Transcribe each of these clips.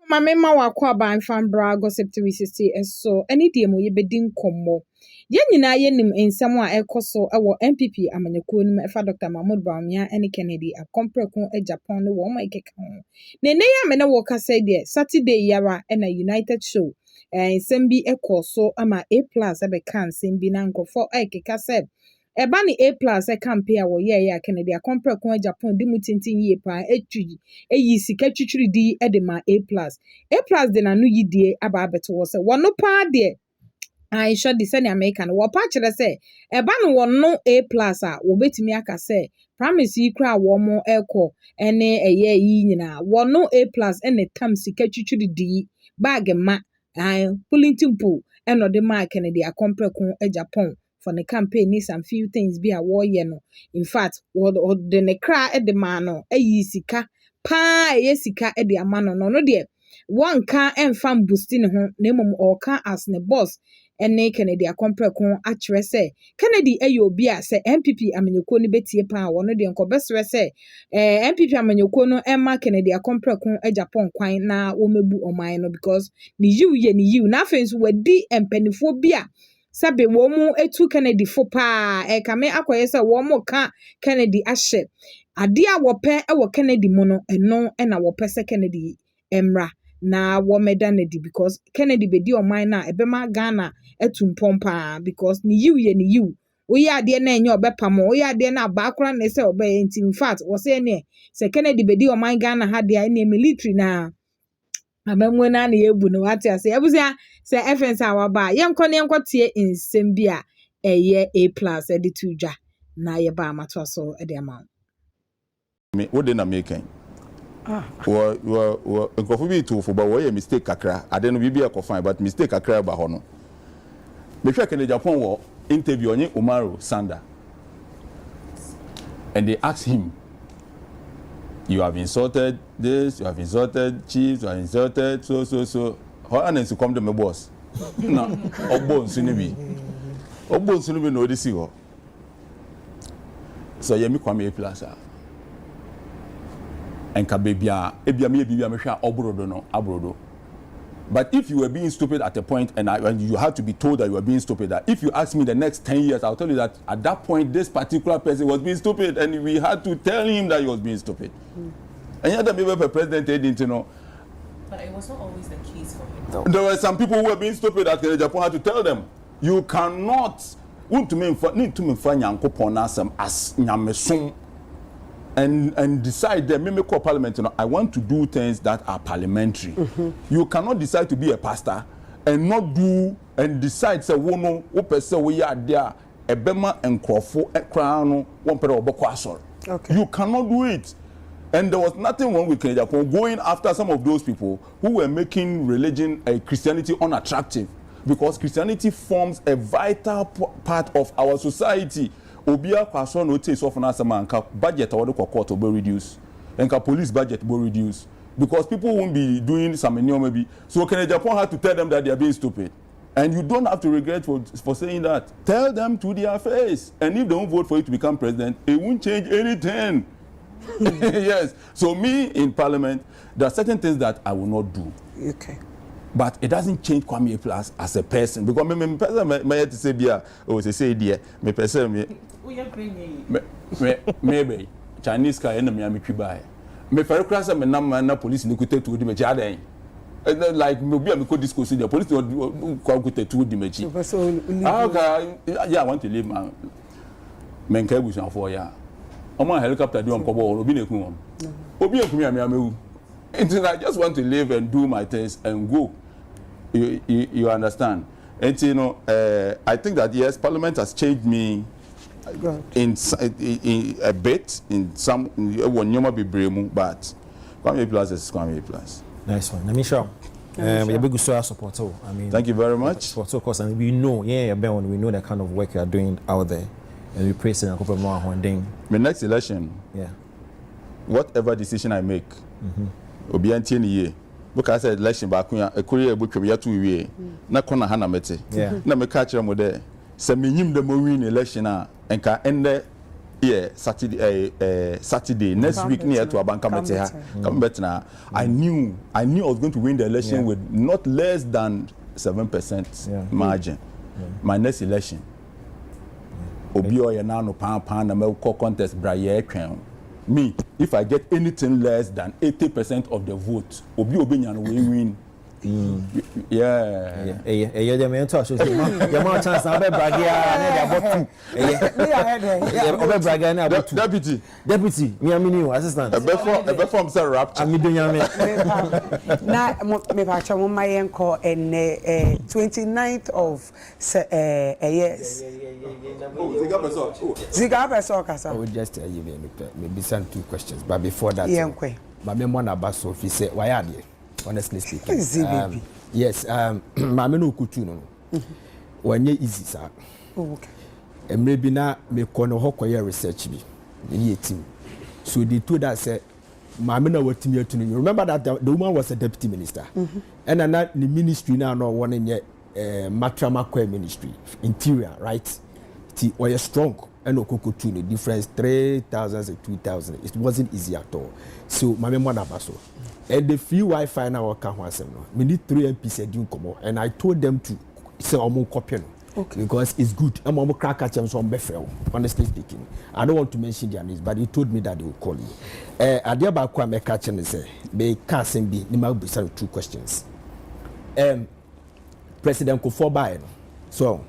Mama wakwa ban fan bra gossip 360 so any die mo yebedin kommo. Ye nyina ye nim ensem a ekoso ewo MPP amanyekuo nim efa Dr. Mahmoud Bawumia ene Kennedy Agyapong Agyapong ne wo ma ikeka ho. Ne ne ya me na wo ka say de Saturday yara ena United show. Ensem bi ekoso ama A+ ebe kan ensem bi na nkofo ikeka say eba ni A+ campaign a wo ye ya Kennedy Agyapong Agyapong di mutintin yie pa etwi eyi sika twitwiri di e de ma A+. A+ de na no yidie aba abeto wo se wono pa de I sure the send American wo pa kire se eba no wono A+ a wo betimi aka se promise yi kra wo mo eko ene eye yi nyina wono A+ ene tam sika twitwiri di bag ma pulling timpo eno de ma Kennedy Agyapong Agyapong for the campaign need some few things be a war no. In fact, what the nekra e de mano e sika pa e sika e de amano no de one can enfam boosting ho na mum or can as ne boss ene Kennedy Agyapong akyere se Kennedy e obi a se MPP amanyekuo ni betie pa wono de nkobesre se MPP amanyekuo no emma Kennedy Agyapong Agyapong kwan na wo mebu oman no because ni you na afenso wadi empanifo bi a sabe wo mu etu Kennedy fo pa kame akoye se wo mu ka Kennedy ahye ade a wo pe e wo Kennedy mu no eno na wo pe se Kennedy emra na wo meda nedi because Kennedy bedi oman na ebema Ghana etumpompa because ni you oyi ade na enye obepamo oyi ade na abakra na se obe in fact wo se ne se Kennedy bedi oman Ghana ha de na military na abamwe na yebu no ati ase ebusia se FNC awaba yenko ne yenko tie nsem bi a eye A+ edi tudwa na ye ba amato so edi ama me wo de na making wo nkofo bi to fo ba wo ye mistake kakra ade no bibia ko fine but mistake kakra ba ho no me hwe Kennedy Agyapong wo interview onye Umaru Sanda and they asked him, you have insulted this, you have insulted chiefs, you have insulted so. How honest you come to my boss? No, Obon Sunibi no this year. So Yemi Kwame Plaza. And Kabebia, Ebia Mesha Obrodo no Abrodo. But if you were being stupid at a point and you had to be told that you were being stupid, that if you ask me the next 10 years, I'll tell you that at that point this particular person was being stupid and we had to tell him that he was being stupid. And yet the president didn't know. But it was not always the case for him. No. There were some people who were being stupid that Kennedy Agyapong had to tell them, you cannot need to find Nyankopon as Nyamesom and decide that me call parliament. I want to do things that are parliamentary. You cannot decide to be a pastor and not do and decide say wono wo person we are there ebema enkrofo ekra one pere oboko asor. You cannot do it. And there was nothing wrong with Kennedy Agyapong going after some of those people who were making religion, Christianity unattractive, because Christianity forms a vital part of our society. Obia kwaso no take off na sama nka budget award ko court will reduce, nka police budget will reduce, because people won't be doing some maybe. So Kennedy Agyapong had to tell them that they are being stupid. And you don't have to regret for saying that. Tell them to their face. And if they won't vote for you to become president, it won't change anything. Yes. So me in parliament, there are certain things that I will not do. Okay. But it doesn't change Kwame Plus as a person. Because me person may to say bia or say dear me person me maybe Chinese guy na me am twiba. Me fere krasa me na police ni kutetu to di me jaden. Like me be am ko discuss the police no kutetu to di me chi. Okay, yeah, I want to leave man. Men ka busan for ya. Omo helicopter do onkobo obi na ekun won. Obi ekun ya me amewu. I just want to live and do my things and go. You understand? And you know, I think that yes, Parliament has changed me in a bit. In some, when you might be brave, but Kwame Plus is Kwame Plus. Nice one. Let me show. You're big support. I mean, thank you very much. Support, of course, and we know, we know the kind of work you are doing out there, and we praise and couple more one day. My next election, whatever decision I make. Obi antie ni ye because I said election back when a courier book ya to we na kona hana mete na me ka kire mo de se menyim de mo win election a enka ende Yeah, Saturday. Next week near to Abanka Meteha. Come back now. I knew I was going to win the election with not less than 7% margin. My next election. Obi oye na no pan na me contest braye twen. Me, if I get anything less than 80% of the vote, Obi nyan we win. Yeah. Yeah, the mentor so your more chance na be bragia na dey about 2. Obe bragia na about 2. Deputy, me amini assistant. Ebe form say rapture. Ami do nyame. Na me pa cha mo mayen ko en 29th of yes. Ziga peso kasa. I will just tell you maybe send 2 questions, but before that, my member na baso fi say why are there? Honestly speaking, yes, mama no kutu no. When easy sir. Okay. And maybe na me kono hokoye research bi. Ni team. So they told us say mama na what team you to know. Remember that the woman was a deputy minister. And na the ministry now no one in Matramakwe ministry, interior, right? Ti oye strong and okukutu the difference 3,000 to 2,000. It wasn't easy at all. So mama mo na baso. And the free Wi-Fi now can no. We need 3 MPs doing come, and I told them to say omo copy no. Okay. Because it's good. I'm omo crack at them so honestly speaking. I don't want to mention their names, but he told me that they will call me. Adia ba kwa me catch and say be can be ni ma be 2 questions. President Kufuor no. So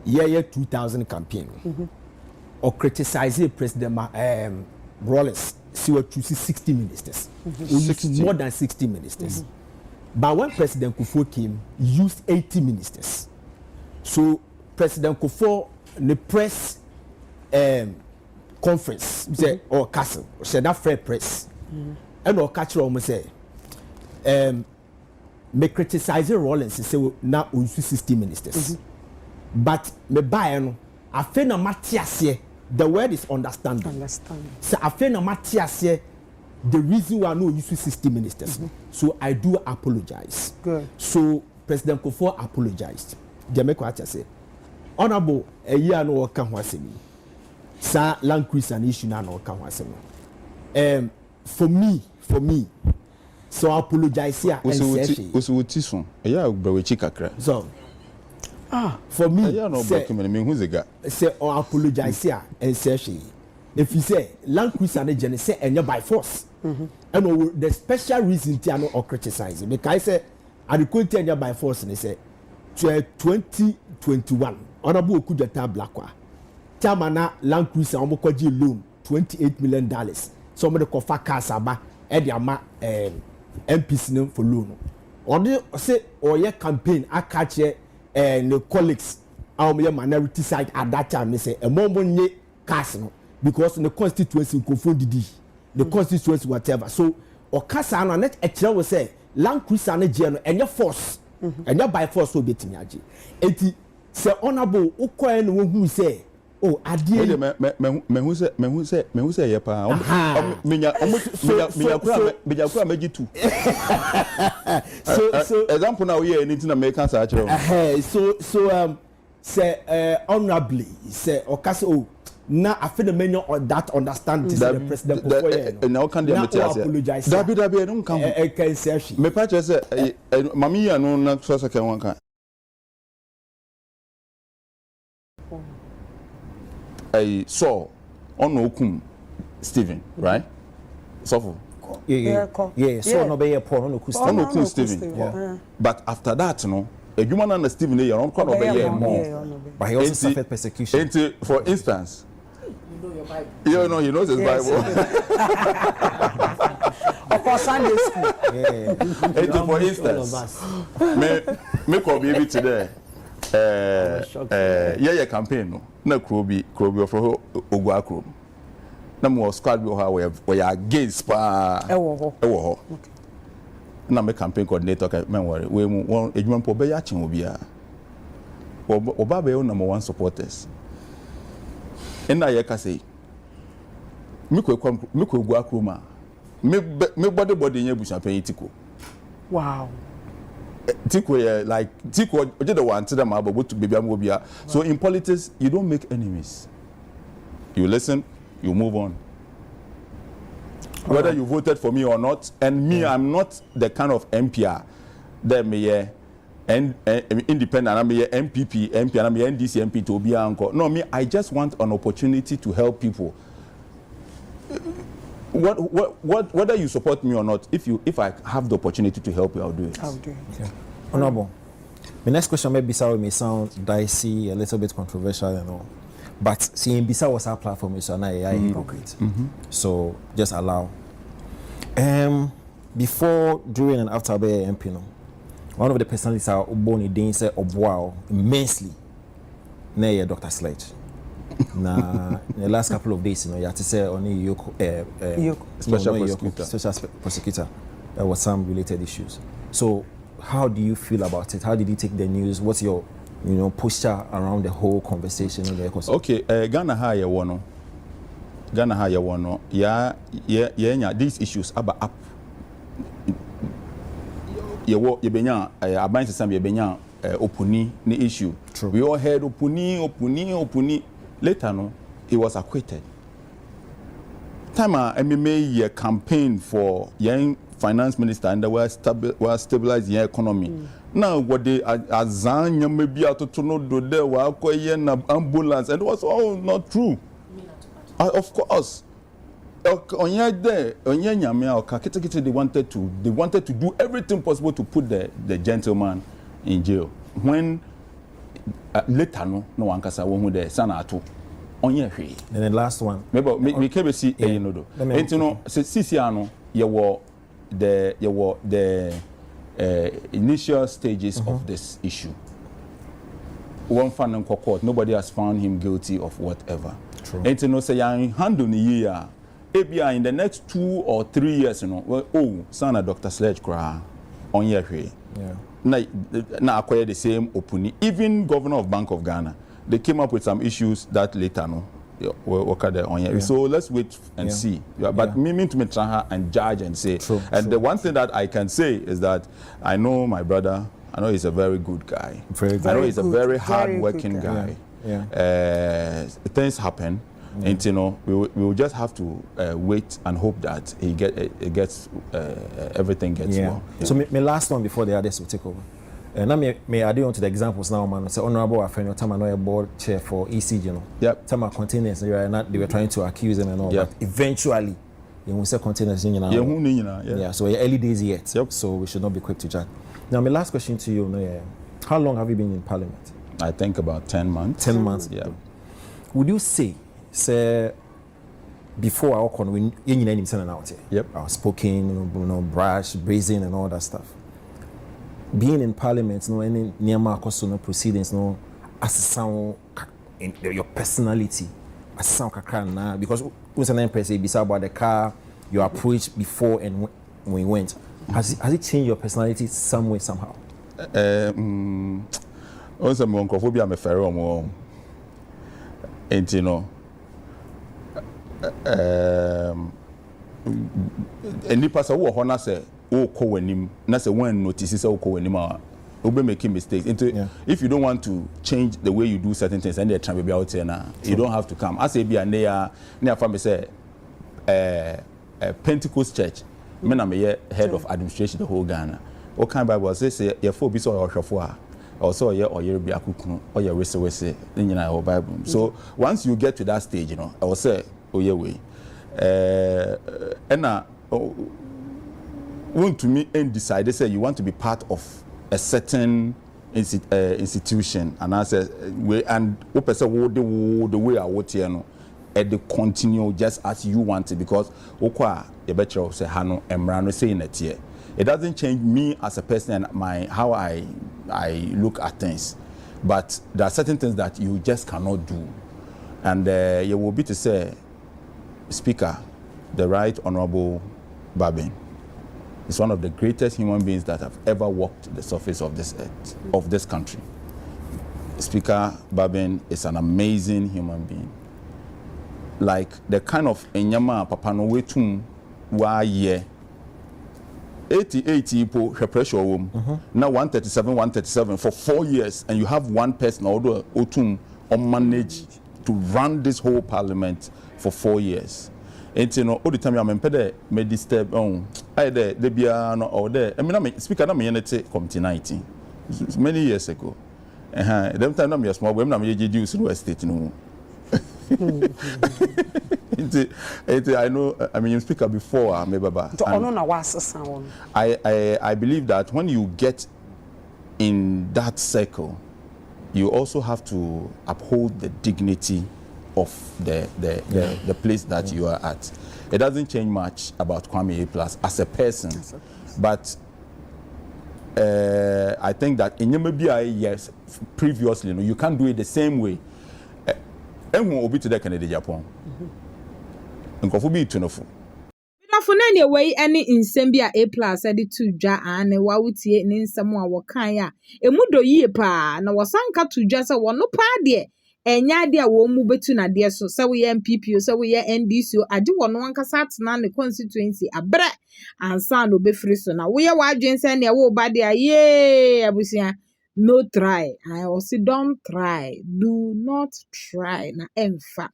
year 2000 campaign. Or criticize President Rollins. See what you see 60 ministers. We used more than 60 ministers. But when President Kufuor came, he used 80 ministers. So President Kufuor, the press conference, say, or castle, said that fair press. And or catch almost say, me criticize Rollins, say now we use 60 ministers. But me buy no, I feel no Matthias. The word is understanding. So I feel no Matthias the reason why I know you 60 ministers. So I do apologize. Good. So President Kufuor apologized. Jamaica say, honorable a year no work me. Sir land cruise an issue now no for me. So I apologize here and say yeah, so for me, say or apologize here and say if you say land cruise and agent say and by force. And the special reason to no criticize because I say I could tell you by force and say 2021 honorable Kujata Blackwa Tamana land cruise and omokoji loan $28 million. Some of the kofa kasaba ediama MPs for loan. Or they say or your campaign I catch and the colleagues our minority side at that time they say a moment cast because in the constituency confunded the constituency whatever. So or kasa na net ekyere we say land cruiser na je no enye force enye by force so betimi age enti say honorable ukoe no hu say oh adie me hu say ye pa menya kura meji tu so example now here anything na make answer akere so say honorably say okase oh na after the menu or that understand the president before now can they apologize dabi no kan can say me pa che say mami ya no na so kan wan kan I saw on okum Stephen right so yeah so no be Paul no okum Stephen but after that no adwuma na Stephen dey on no be more but he also suffered persecution for instance your Bible. You know, he knows his Bible. Of course, Sunday school. Yeah. For instance, me call baby today. Yeah, campaign no. Na Krobi of Ogua. Na mo squad bi ho we are against pa. Ewo ho. Okay. Na me campaign coordinator ka men worry. We won edwuma po be ya chen obi a. Oba be number 1 supporters. And I can say, me go Kroma. Me body in bush pay Tico. Wow. Tico like Tico did the one to them about to baby amobia. So in politics, you don't make enemies. You listen, you move on. Whether you voted for me or not, and me, I'm not the kind of MPR that may and independent, I'm a MPP, MP, and I'm a NDC MP to be uncle. No, me, I just want an opportunity to help people. Whether you support me or not, if I have the opportunity to help you, I'll do it. I'll do it. Okay. Honorable. The next question may sound dicey, a little bit controversial, you know. But seeing Bisa was our platform, so now I hypocrite. So just allow. Before, during, and after being MP, no, one of the personalities are born in Dane said wow immensely. Nay, Dr. Sledge. Na the last couple of days, you know, you have to say only special prosecutor. There was some related issues. So, how do you feel about it? How did you take the news? What's your, posture around the whole conversation? Okay, Ghana higher one. Ghana higher one. Yeah. These issues are up. You benya aban system you benya opuni ni issue. True. We all heard opuni. Later no, he was acquitted. Time MMA campaign for young finance minister and we stabilize the economy. Now what they azan maybe out to know do there were ambulance and it was all not true. Of course. They wanted to do everything possible to put the gentleman in jail. When later no one can say who the senator on your way. And then last one. Maybe we can see do. And Sisiano, you were the initial stages of this issue. One fan in court, nobody has found him guilty of whatever. True. And say handle the year. ABI in the next 2 or 3 years, son of Dr. Sledge cry on your way. Yeah. Now acquire the same opinion. Even governor of Bank of Ghana, they came up with some issues that later on here. So let's wait and see. But me to try and judge and say. True, the one thing that I can say is that I know my brother. I know he's a very good guy. Very good. I know he's a very hard-working guy. Yeah. Things happen. And we will just have to wait and hope that everything gets well. Yeah. So my last one before the others will take over. Now may I do on to the examples now, man. So honorable friend, time I know a board chair for ECG, Yep. Time our containers, they were trying to accuse them and all. Yep. But eventually, you will say containers in Yeah. So early days yet. Yep. So we should not be quick to judge. Now my last question to you, how long have you been in Parliament? I think about 10 months. 10 months. Yeah. Would you say before our con when you name out Yep. Outspoken, brash, brazen, and all that stuff. Being in Parliament, any near proceedings, as a sound in your personality, as a sound kakra because who's an empress say about the car you approached before and when we went. Has it changed your personality some way somehow? Also, my phobia me ferro mo. And any person who honor say o ko wanim na say when notices o ko wanim a o be making mistakes. If you don't want to change the way you do certain things and they try to be out here now, you don't have to come. As a be a near family say Pentecost Church, me na me head of administration the whole Ghana. O kan Bible say your for be so or shofo also or your be akukun or your wese in your Bible. So once you get to that stage, I will say oh yeah way and want to me and decide they say you want to be part of a certain institution and I say we and the way I would here and they continue just as you want it because okwa you better say hano emrano saying it here. It doesn't change me as a person and how I look at things, but there are certain things that you just cannot do, and you will be to say, Speaker, the Right Honorable Babin is one of the greatest human beings that have ever walked the surface of this earth, of this country. Speaker Babin is an amazing human being, like the kind of enyama papa no wetum wa ye. 88 people pressure home. Now 137 for 4 years, and you have one person although otum on manage to run this whole parliament for 4 years. And you know, all the time I'm impeded, me disturb on. I there, they be no or there. I mean, I'm speaker. I'm unity committee 19 many years ago. Them time I'm small. When I'm juice in West State, no. I know. I mean, you speaker before. I believe that when you get in that circle, you also have to uphold the dignity of the place that you are at. It doesn't change much about Kwame A+ as a person, but I think that in Yamabia, yes, previously, you can't do it the same way. And who will be to the Kennedy Agyapong? And Kofubi Tunofu. For any way, any insembia A+ added to ja and a wautie in some wakaya. A mudo ye pa, na wasanka to just a one no pa dear. And yadia won't move between a dear so we MPP, so we NDC. I do one casat nan the constituency a bre and sound will be free so now. We are watching send your woe body a ye, Abusia. No try. I also don't try. Do not try na emfa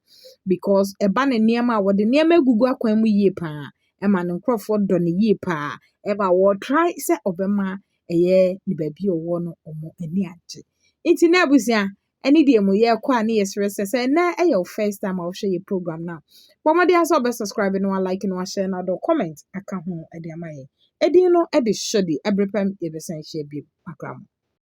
because a banner near my what the near me Google when we ye pa. Emma no Crawford done ye pa. Eba wo try se obema eye ni baby o wono omo ani age. Iti na abusia any day mo ye kwa na yesrese say na your first time I'll share your program now. But my also be subscribe no like no share na do comment aka ho e de amaye. E di no e de shodi ebrepam ye be san share bi program.